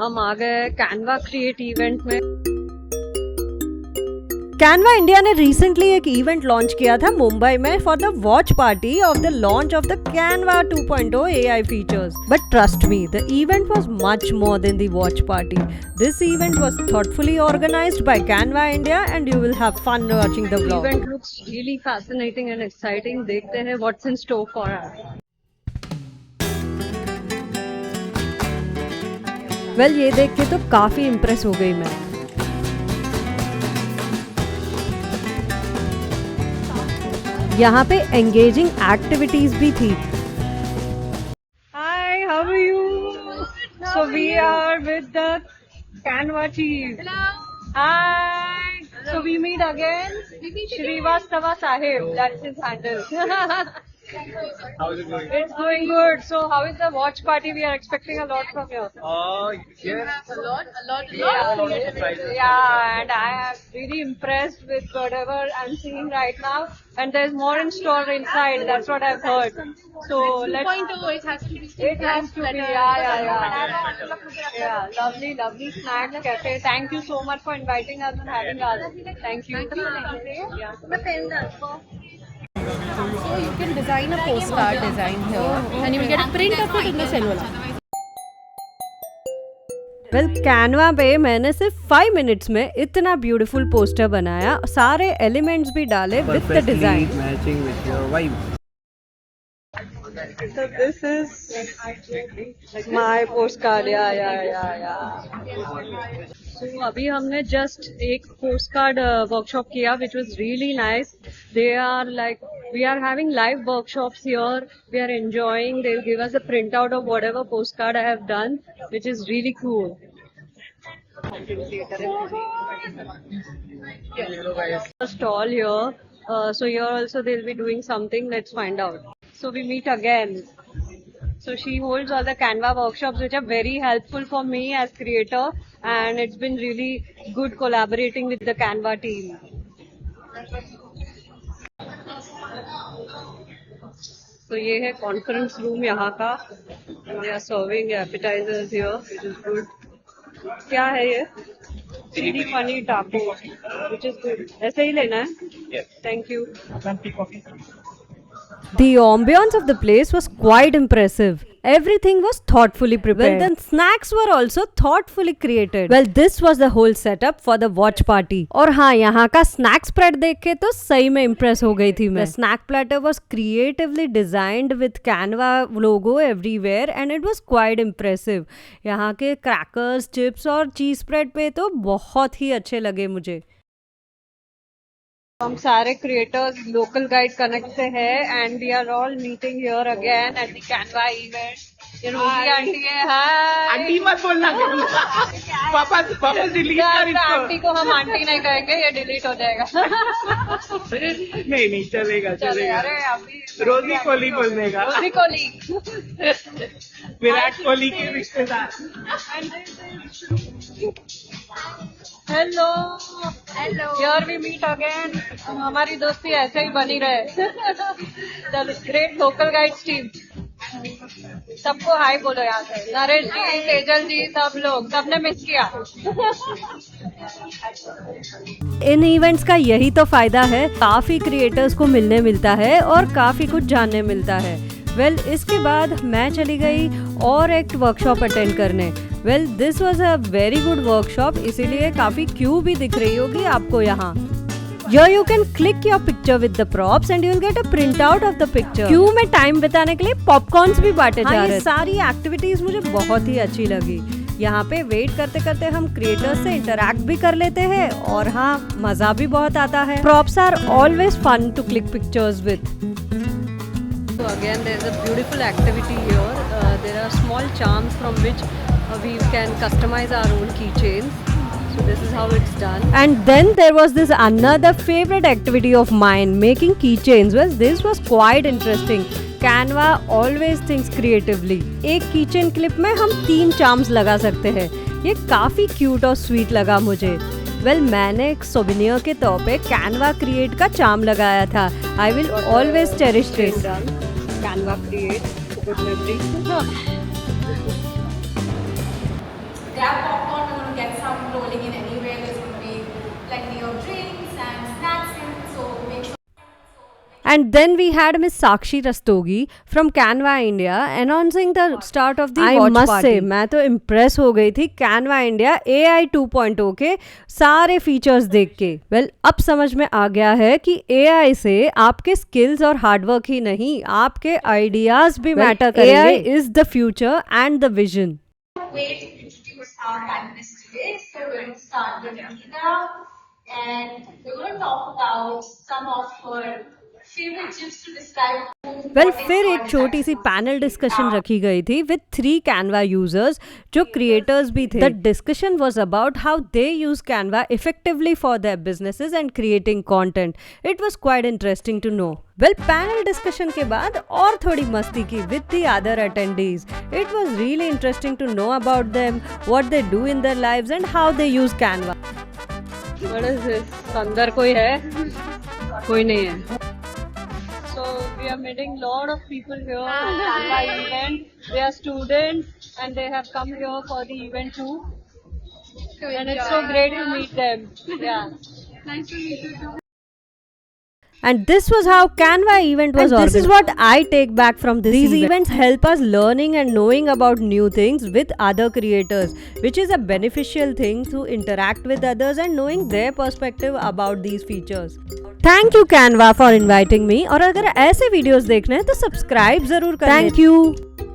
हम आ गए Canva create event में। कैनवा इंडिया ने रिसेंटली एक इवेंट लॉन्च किया था मुंबई में for the watch party of the launch of the Canva 2.0 AI features. But trust me, the event was much more than the watch party. This event was thoughtfully organized by Canva India and you will have fun watching the vlog. Event looks really fascinating and exciting. देखते हैं what's in store for us. Well, ये देख के तो काफी impress हो गई मैं। यहाँ पे एंगेजिंग एक्टिविटीज भी थी। Hi, how are you? So we are with the Canva team. Hello. Hi. So we meet again. Srivastava Sahib, that's his handle. How is it going? It's going good. So how is the watch party? We are expecting a lot from you. Yes. A lot. Yeah, a lot of surprises. Yeah, and I am really impressed with whatever I'm seeing right now. And there's more in store inside. That's what I've heard. So let's. 2.0, it has to be. It has to be. Yeah. Lovely snack cafe. Thank you so much for inviting us and having us. Thank you. Yeah. So you can design a postcard design here and you will get a print of it in the cellular. Well Canva पे मैंने सिर्फ 5 minutes में इतना beautiful poster बनाया, सारे elements भी डाले with the design. Matching with your vibe. So this is my postcard. Yeah. So अभी हमने just एक postcard workshop किया, which was really nice. They are like, we are having live workshops here. We are enjoying. They'll give us a printout of whatever postcard I have done, which is really cool. A stall here. So here also they'll be doing something. Let's find out. So we meet again. So she holds all the Canva workshops, which are very helpful for me as creator, and it's been really good collaborating with the Canva team. So ये है conference room यहाँ का. They are serving appetizers here, which is good. क्या है ये? Chili paneer taco, which is good. ऐसे ही लेना है? Yes. Thank you. The ambience of the place was quite impressive. Everything was thoughtfully prepared. Well, then snacks were also thoughtfully created. Well, this was the whole setup for the watch party. और हाँ, यहाँ का snack spread देख के तो सही में impress हो गई थी मैं. The snack platter was creatively designed with Canva logo everywhere and it was quite impressive. यहाँ के crackers, chips और cheese spread पे तो बहुत ही अच्छे लगे मुझे. हम सारे क्रिएटर्स लोकल गाइड कनेक्ट से हैं and we are all meeting here again at the Canva event. ये रोजी आंटी है। हाय आंटी मत बोलना। पापा डिलीट कर इसको। आंटी को हम आंटी नहीं कहेंगे, ये डिलीट हो जाएगा। नहीं चलेगा। अरे अभी रोजी कोहली बोलने का। रोजी कोहली। विराट कोहली के रिश्तेदार। Hello here we meet again. हमारी दोस्ती ऐसे ही बनी रहे। चलो ग्रेट लोकल गाइड्स टीम, सबको हाय बोलो यहाँ से। नरेश जी, तेजल जी, सब लोग, सबने मिस किया। इन इवेंट्स का यही तो फायदा है, काफी क्रिएटर्स को मिलने मिलता है और काफी कुछ जानने मिलता है। वेल, इसके बाद मैं चली गई और एक वर्कशॉप अटेंड करने। Well, this was a very good workshop, इसीलिए काफी क्यू भी दिख रही होगी आपको यहाँ। Here you can click your picture with the props and you will get a printout of the picture. Q में टाइम बिताने के लिए पॉपकॉर्न्स भी बांटे जा रहे हैं। सारी एक्टिविटीज मुझे बहुत ही अच्छी लगी। यहाँ पे वेट करते करते हम क्रिएटर्स से इंटरैक्ट भी कर लेते हैं और हाँ, मजा भी बहुत आता है। Props are always fun to click pictures with. So again there is a beautiful activity here. There are small charms from which we can customize our own keychains. So this is how it's done. And then there was this another favorite activity of mine, making keychains. Well, this was quite interesting. Canva always thinks creatively. एक keychain clip में हम 3 charms लगा सकते हैं। ये काफी cute और sweet लगा मुझे। Well, मैंने एक souvenir के तौर पे Canva Create का charm लगाया था। I will always cherish this. Canva Create, good memory. And then we had Miss Sakshi Rastogi from Canva India announcing the start of the watch must party. say, मैं तो impress हो गई थी Canva India AI 2.0 के सारे features देख के. Well, अब समझ में आ गया है कि AI से आपके स्किल्स और हार्डवर्क ही नहीं, आपके आइडियाज भी मैटर करेंगे. AI is the future and the vision. Way to introduce our panelists today. So we're going to start with Nikita, and we're going to talk about some of her favorite tips to describe. Well फिर एक छोटी सी panel discussion रखी गई थी with 3 Canva users जो creators भी थे. The discussion was about how they use Canva effectively for their businesses and creating content. It was quite interesting to know. Well panel discussion के बाद और थोड़ी मस्ती की with the other attendees. It was really interesting to know about them, what they do in their lives and how they use Canva. What is this? अंदर कोई है? कोई नहीं है. So we are meeting lot of people here for Canva event. They are students and they have come here for the event too. And it's so great to meet them. Yeah. Nice to meet you too. And this was how Canva event was organized. This is what I take back from this event. These events help us learning and knowing about new things with other creators, which is a beneficial thing to interact with others and knowing their perspective about these features. Thank you Canva for inviting me. और अगर ऐसे videos देखने हैं तो subscribe जरूर करें. Thank you.